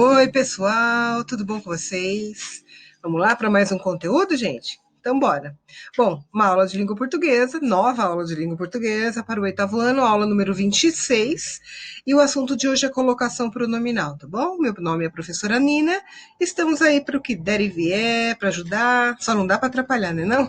Oi, pessoal, tudo bom com vocês? Vamos lá para mais um conteúdo, gente? Então, bora. Bom, uma aula de língua portuguesa, nova aula de língua portuguesa para o oitavo ano, aula número 26. E o assunto de hoje é colocação pronominal, tá bom? Meu nome é a professora Nina. Estamos aí para o que der e vier, para ajudar. Só não dá para atrapalhar, né, não?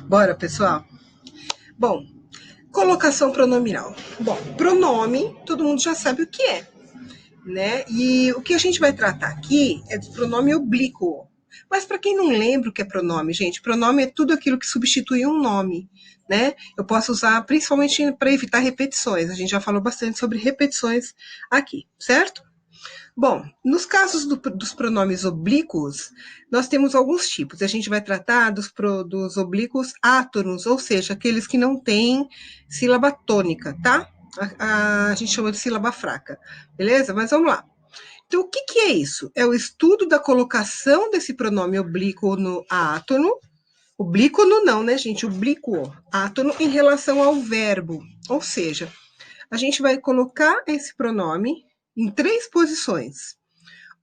Bora, pessoal. Bom, colocação pronominal. Bom, pronome, todo mundo já sabe o que é, né? E o que a gente vai tratar aqui é do pronome oblíquo. Mas para quem não lembra o que é pronome, gente, pronome é tudo aquilo que substitui um nome, né? Eu posso usar principalmente para evitar repetições. A gente já falou bastante sobre repetições aqui, certo? Bom, nos casos dos pronomes oblíquos, nós temos alguns tipos. A gente vai tratar dos oblíquos átonos, ou seja, aqueles que não têm sílaba tônica, tá? A gente chama de sílaba fraca, beleza? Mas vamos lá. Então, o que, que é isso? É o estudo da colocação desse pronome oblíquo no átono. Oblíquo não, né, gente? Oblíquo, átono, em relação ao verbo. Ou seja, a gente vai colocar esse pronome em três posições: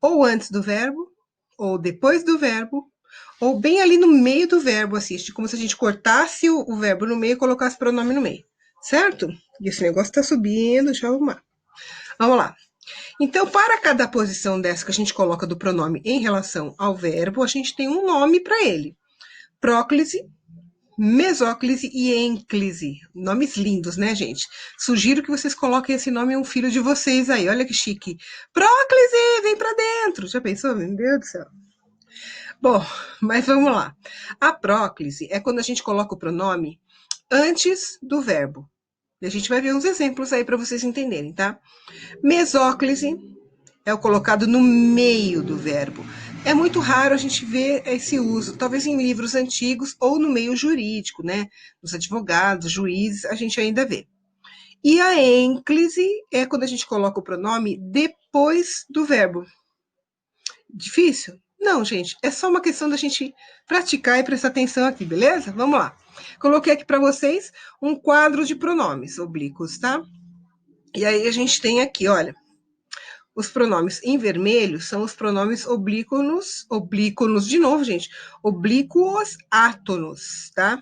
ou antes do verbo, ou depois do verbo, ou bem ali no meio do verbo, assim, como se a gente cortasse o verbo no meio e colocasse o pronome no meio, certo? E esse negócio tá subindo, deixa eu arrumar. Vamos lá. Então, para cada posição dessa que a gente coloca do pronome em relação ao verbo, a gente tem um nome para ele: próclise, mesóclise e ênclise. Nomes lindos, né, gente? Sugiro que vocês coloquem esse nome em um filho de vocês aí. Olha que chique. Próclise, vem para dentro. Já pensou? Meu Deus do céu. Bom, mas vamos lá. A próclise é quando a gente coloca o pronome antes do verbo. E a gente vai ver uns exemplos aí para vocês entenderem, tá? Mesóclise é o colocado no meio do verbo. É muito raro a gente ver esse uso, talvez em livros antigos ou no meio jurídico, né? Os advogados, juízes, a gente ainda vê. E a ênclise é quando a gente coloca o pronome depois do verbo. Difícil? Não, gente, é só uma questão da gente praticar e prestar atenção aqui, beleza? Vamos lá. Coloquei aqui para vocês um quadro de pronomes oblíquos, tá? E aí a gente tem aqui, olha, os pronomes em vermelho são os pronomes oblíquos de novo, gente, oblíquos átonos, tá?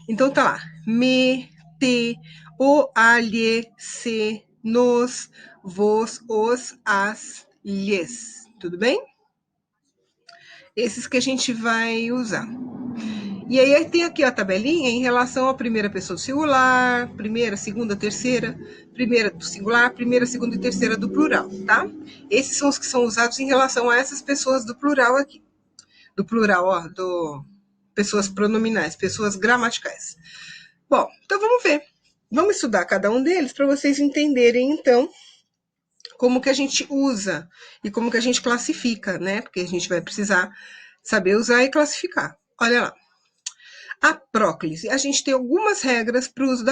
Então tá lá, me, te, o, a, lhe, se, nos, vos, os, as, lhes, tudo bem? Esses que a gente vai usar. E aí tem aqui a tabelinha em relação à primeira pessoa do singular, primeira, segunda, terceira, primeira do singular, primeira, segunda e terceira do plural, tá? Esses são os que são usados em relação a essas pessoas do plural aqui. Do plural, ó, do pessoas pronominais, pessoas gramaticais. Bom, então vamos ver. Vamos estudar cada um deles para vocês entenderem, então, como que a gente usa e como que a gente classifica, né? Porque a gente vai precisar saber usar e classificar. Olha lá. A próclise, a gente tem algumas regras para o uso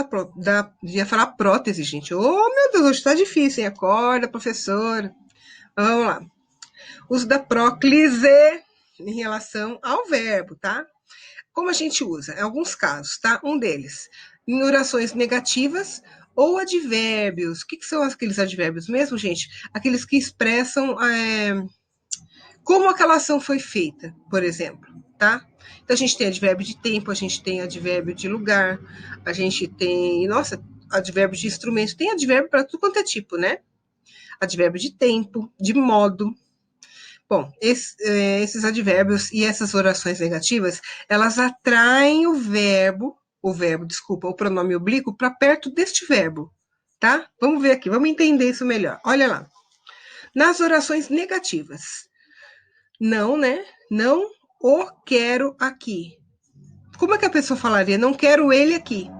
ia falar prótese, gente. Oh, meu Deus, hoje está difícil, hein? Acorda, professora. Vamos lá. Uso da próclise em relação ao verbo, tá? Como a gente usa? Em alguns casos, tá? Um deles, em orações negativas ou advérbios. O que, que são aqueles advérbios mesmo, gente? Aqueles que expressam como aquela ação foi feita, por exemplo, tá? Então a gente tem advérbio de tempo, a gente tem advérbio de lugar, a gente tem, nossa, advérbio de instrumento, tem advérbio para tudo quanto é tipo, né? Advérbio de tempo, de modo. Bom, esses advérbios e essas orações negativas, elas atraem desculpa, o pronome oblíquo para perto deste verbo, tá? Vamos ver aqui, vamos entender isso melhor. Olha lá. Nas orações negativas, não, né? Não o quero aqui. Como é que a pessoa falaria? Não quero ele aqui.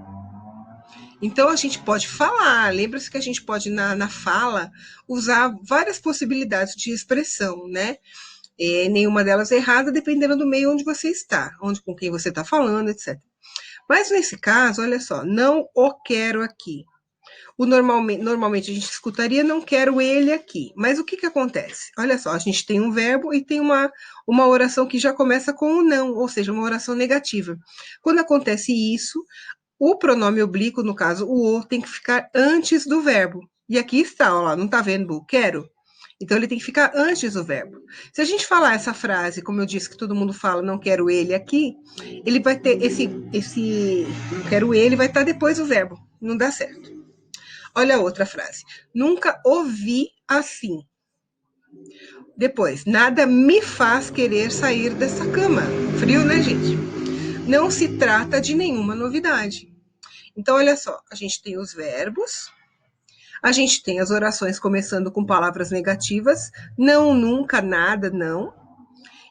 Então a gente pode falar, lembra-se que a gente pode, na fala, usar várias possibilidades de expressão, né? Nenhuma delas é errada, dependendo do meio onde você está, com quem você está falando, etc. Mas nesse caso, olha só, não o quero aqui. Normalmente a gente escutaria não quero ele aqui. Mas o que, que acontece? Olha só, a gente tem um verbo e tem uma oração que já começa com o não, ou seja, uma oração negativa. Quando acontece isso, o pronome oblíquo, no caso o tem que ficar antes do verbo. E aqui está, ó lá, não está vendo o quero? Então, ele tem que ficar antes do verbo. Se a gente falar essa frase, como eu disse que todo mundo fala, não quero ele aqui, ele vai ter esse não quero ele, vai estar depois do verbo. Não dá certo. Olha a outra frase. Nunca ouvi assim. Depois, nada me faz querer sair dessa cama. Frio, né, gente? Não se trata de nenhuma novidade. Então, olha só, a gente tem os verbos, a gente tem as orações começando com palavras negativas, não, nunca, nada, não.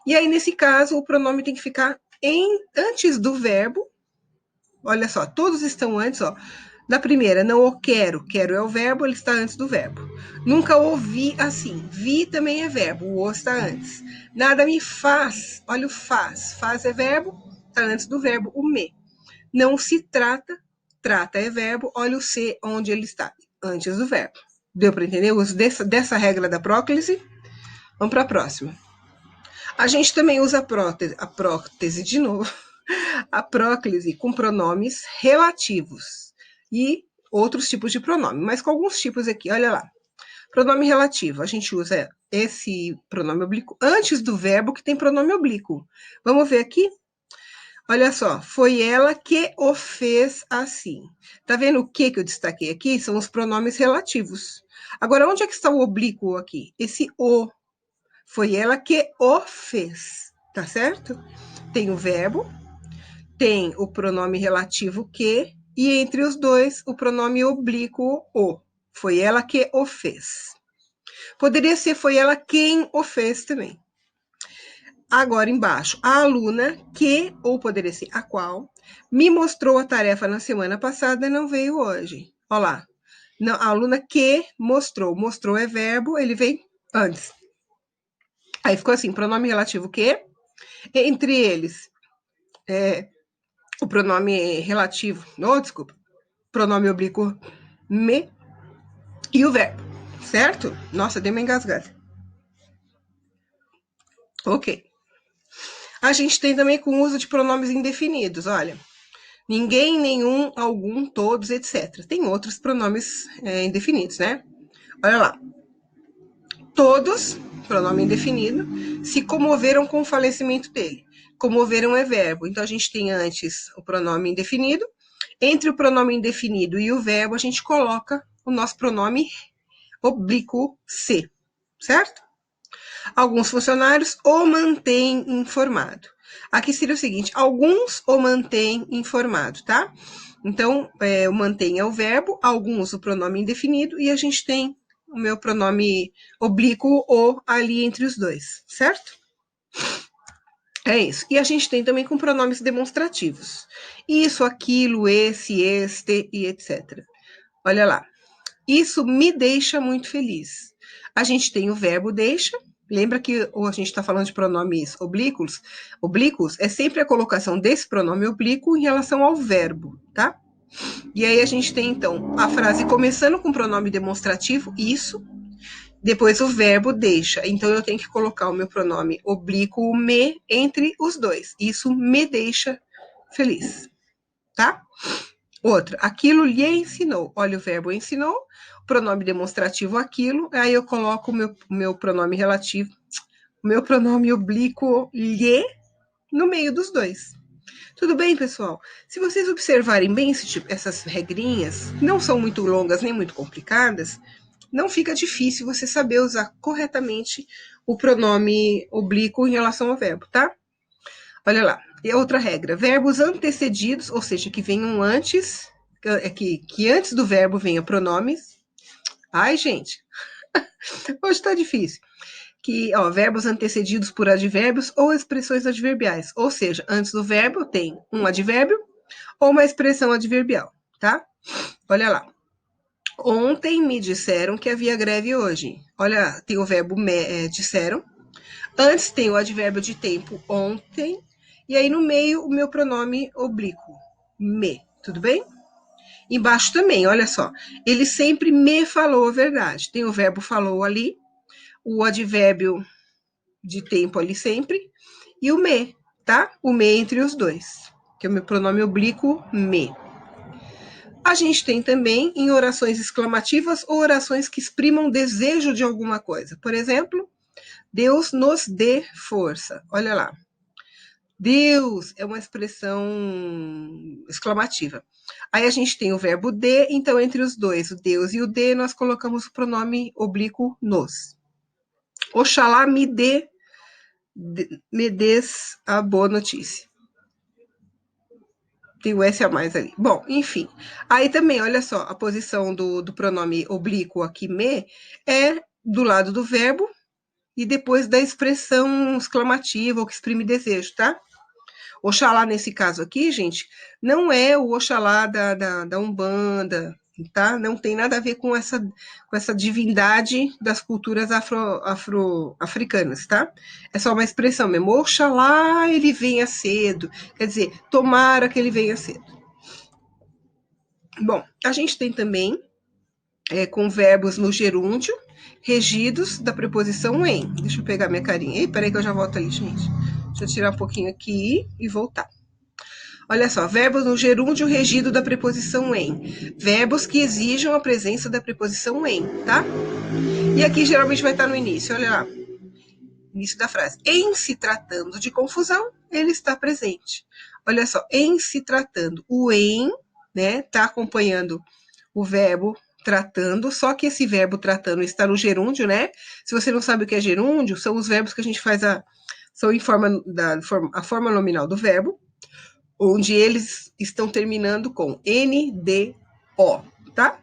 E aí, nesse caso, o pronome tem que ficar antes do verbo. Olha só, todos estão antes, ó. Da primeira, não o quero. Quero é o verbo, ele está antes do verbo. Nunca ouvi assim. Vi também é verbo, o está antes. Nada me faz. Olha o faz. Faz é verbo, está antes do verbo, o me. Não se trata. Trata é verbo, olha o se onde ele está, antes do verbo. Deu para entender? O uso dessa regra da próclise. Vamos para a próxima. A gente também usa a prótese de novo. A próclise com pronomes relativos e outros tipos de pronome, mas com alguns tipos aqui, olha lá. Pronome relativo, a gente usa esse pronome oblíquo antes do verbo que tem pronome oblíquo. Vamos ver aqui? Olha só, foi ela que o fez assim. Tá vendo o que eu destaquei aqui? São os pronomes relativos. Agora, onde é que está o oblíquo aqui? Esse o. Foi ela que o fez, tá certo? Tem o verbo, tem o pronome relativo que, e entre os dois, o pronome oblíquo o. Foi ela que o fez. Poderia ser foi ela quem o fez também. Agora embaixo, a aluna que, ou poderia ser a qual, me mostrou a tarefa na semana passada e não veio hoje. Olha lá. Não, a aluna que mostrou. Mostrou é verbo, ele vem antes. Aí ficou assim, pronome relativo que, entre eles, o pronome relativo, desculpa, pronome oblíquo me e o verbo, certo? Nossa, dei uma engasgada. Ok. A gente tem também com o uso de pronomes indefinidos, olha. Ninguém, nenhum, algum, todos, etc. Tem outros pronomes indefinidos, né? Olha lá. Todos, pronome indefinido, se comoveram com o falecimento dele. Comoveram é verbo. Então, a gente tem antes o pronome indefinido. Entre o pronome indefinido e o verbo, a gente coloca o nosso pronome oblíquo se, certo? Alguns funcionários o mantêm informado. Aqui seria o seguinte, alguns o mantêm informado, tá? Então, o mantém é o verbo, alguns o pronome indefinido, e a gente tem o meu pronome oblíquo o ali entre os dois, certo? É isso. E a gente tem também com pronomes demonstrativos. Isso, aquilo, esse, este e etc. Olha lá. Isso me deixa muito feliz. A gente tem o verbo deixa. Lembra que a gente está falando de pronomes oblíquos? Oblíquos é sempre a colocação desse pronome oblíquo em relação ao verbo, tá? E aí a gente tem, então, a frase começando com pronome demonstrativo, isso. Depois o verbo deixa. Então eu tenho que colocar o meu pronome oblíquo me entre os dois. Isso me deixa feliz, tá? Outra, aquilo lhe ensinou. Olha o verbo ensinou, pronome demonstrativo aquilo, aí eu coloco o meu pronome relativo, o meu pronome oblíquo lhe no meio dos dois. Tudo bem, pessoal? Se vocês observarem bem essas regrinhas, não são muito longas nem muito complicadas, não fica difícil você saber usar corretamente o pronome oblíquo em relação ao verbo, tá? Olha lá. E outra regra, verbos antecedidos, ou seja, que venham antes, que antes do verbo venha pronomes. Ai, gente, hoje tá difícil. Que, verbos antecedidos por advérbios ou expressões adverbiais. Ou seja, antes do verbo tem um advérbio ou uma expressão adverbial, tá? Olha lá. Ontem me disseram que havia greve hoje. Olha, tem o verbo disseram. Antes tem o advérbio de tempo ontem. E aí no meio o meu pronome oblíquo, me. Tudo bem? Embaixo também, olha só. Ele sempre me falou a verdade. Tem o verbo falou ali, o advérbio de tempo ali sempre, e o me, tá? O me entre os dois, que é o meu pronome oblíquo, me. A gente tem também em orações exclamativas ou orações que exprimam desejo de alguma coisa. Por exemplo, Deus nos dê força. Olha lá. Deus é uma expressão exclamativa. Aí a gente tem o verbo de, então entre os dois, o Deus e o de, nós colocamos o pronome oblíquo nos. Oxalá me des a boa notícia. Tem o S a mais ali. Bom, enfim. Aí também, olha só, a posição do pronome oblíquo aqui, me, é do lado do verbo e depois da expressão exclamativa ou que exprime desejo, tá? Oxalá, nesse caso aqui, gente, não é o Oxalá da Umbanda, tá? Não tem nada a ver com essa divindade das culturas africanas, tá? É só uma expressão mesmo. Oxalá ele venha cedo. Quer dizer, tomara que ele venha cedo. Bom, a gente tem também com verbos no gerúndio, regidos da preposição em. Deixa eu pegar minha carinha. Ei, peraí que eu já volto ali, gente. Deixa eu tirar um pouquinho aqui e voltar. Olha só, verbos no gerúndio regido da preposição em. Verbos que exijam a presença da preposição em, tá? E aqui geralmente vai estar no início, olha lá. Início da frase. Em se tratando de confusão, ele está presente. Olha só, em se tratando. O em, né, tá acompanhando o verbo tratando, só que esse verbo tratando está no gerúndio, né? Se você não sabe o que é gerúndio, são os verbos que a gente faz são em a forma nominal do verbo, onde eles estão terminando com NDO, tá?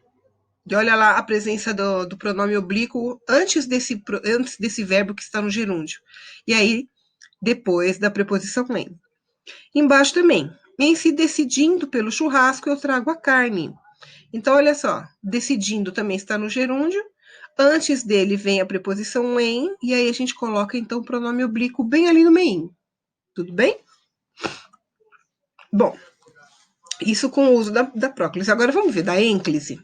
E olha lá a presença do pronome oblíquo antes desse verbo que está no gerúndio. E aí, depois da preposição em. Embaixo também, em se decidindo pelo churrasco, eu trago a carne. Então, olha só, decidindo também está no gerúndio, antes dele vem a preposição em, e aí a gente coloca, então, o pronome oblíquo bem ali no meio. Tudo bem? Bom, isso com o uso da próclise. Agora vamos ver da ênclise.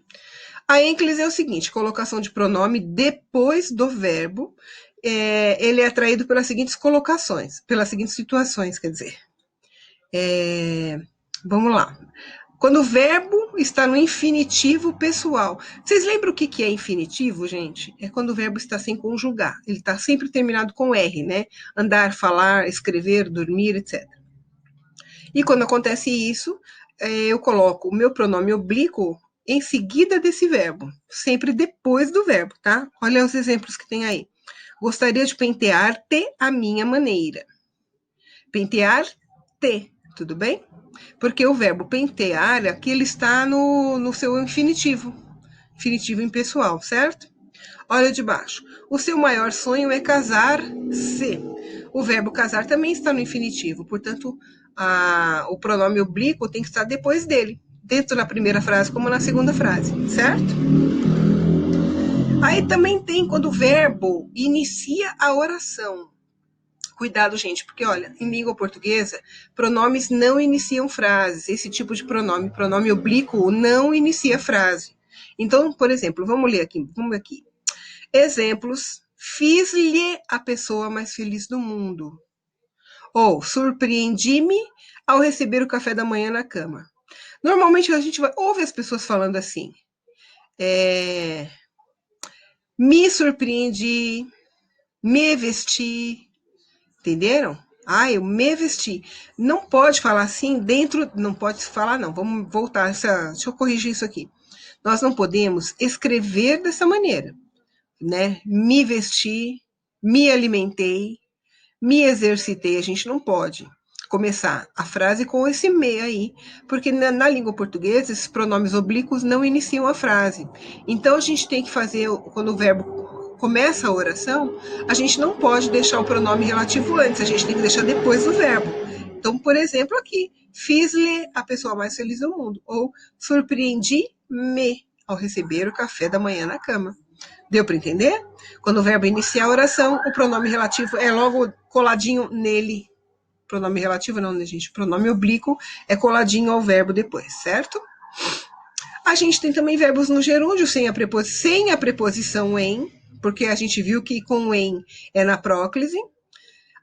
A ênclise é o seguinte, colocação de pronome depois do verbo, ele é atraído pelas seguintes colocações, pelas seguintes situações, quer dizer. Vamos lá. Quando o verbo está no infinitivo pessoal. Vocês lembram o que é infinitivo, gente? É quando o verbo está sem conjugar. Ele está sempre terminado com R, né? Andar, falar, escrever, dormir, etc. E quando acontece isso, eu coloco o meu pronome oblíquo em seguida desse verbo, sempre depois do verbo, tá? Olha os exemplos que tem aí. Gostaria de pentear-te à minha maneira. Pentear-te, tudo bem? Porque o verbo pentear, aqui ele está no seu infinitivo impessoal, certo? Olha de baixo. O seu maior sonho é casar-se. O verbo casar também está no infinitivo, portanto, o pronome oblíquo tem que estar depois dele, tanto na primeira frase como na segunda frase, certo? Aí também tem quando o verbo inicia a oração. Cuidado, gente, porque olha, em língua portuguesa, pronomes não iniciam frases. Esse tipo de pronome oblíquo, não inicia frase. Então, por exemplo, vamos ler aqui. Exemplos. Fiz-lhe a pessoa mais feliz do mundo. Ou surpreendi-me ao receber o café da manhã na cama. Normalmente a gente ouve as pessoas falando assim. Me surpreendi, me vesti. Entenderam? Eu me vesti. Não pode falar assim dentro. Não pode falar, não. Vamos voltar. Deixa eu corrigir isso aqui. Nós não podemos escrever dessa maneira, né? Me vesti, me alimentei, me exercitei. A gente não pode começar a frase com esse me aí, porque na língua portuguesa esses pronomes oblíquos não iniciam a frase. Então a gente tem que fazer, quando o verbo começa a oração, a gente não pode deixar o pronome relativo antes, a gente tem que deixar depois do verbo. Então, por exemplo, aqui, fiz-lhe a pessoa mais feliz do mundo, ou surpreendi-me ao receber o café da manhã na cama. Deu para entender? Quando o verbo inicia a oração, o pronome relativo é logo coladinho nele. Pronome relativo não, né, gente? Pronome oblíquo é coladinho ao verbo depois, certo? A gente tem também verbos no gerúndio sem a preposição em, porque a gente viu que com em é na próclise.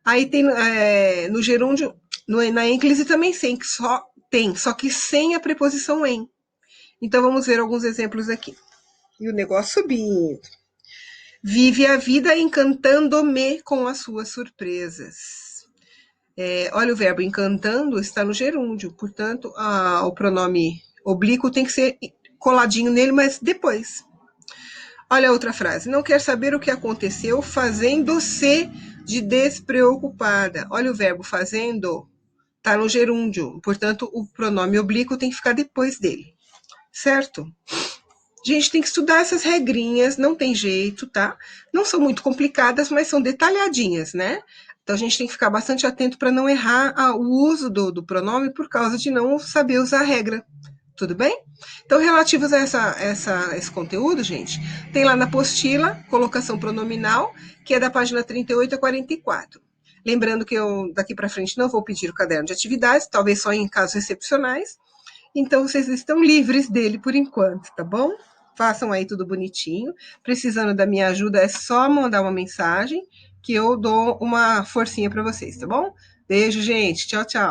Aí tem no gerúndio, na ênclise também só que sem a preposição em. Então, vamos ver alguns exemplos aqui. E o negócio subindo. Vive a vida encantando-me com as suas surpresas. Olha, o verbo encantando está no gerúndio, portanto, o pronome oblíquo tem que ser coladinho nele, mas depois. Olha a outra frase. Não quer saber o que aconteceu, fazendo-se de despreocupada. Olha o verbo fazendo, está no gerúndio, portanto, o pronome oblíquo tem que ficar depois dele, certo? A gente tem que estudar essas regrinhas, não tem jeito, tá? Não são muito complicadas, mas são detalhadinhas, né? Então a gente tem que ficar bastante atento para não errar o uso do pronome por causa de não saber usar a regra. Tudo bem? Então, relativos a esse conteúdo, gente, tem lá na apostila, colocação pronominal, que é da página 38 a 44. Lembrando que eu, daqui para frente, não vou pedir o caderno de atividades, talvez só em casos excepcionais. Então, vocês estão livres dele por enquanto, tá bom? Façam aí tudo bonitinho. Precisando da minha ajuda, é só mandar uma mensagem que eu dou uma forcinha para vocês, tá bom? Beijo, gente. Tchau, tchau.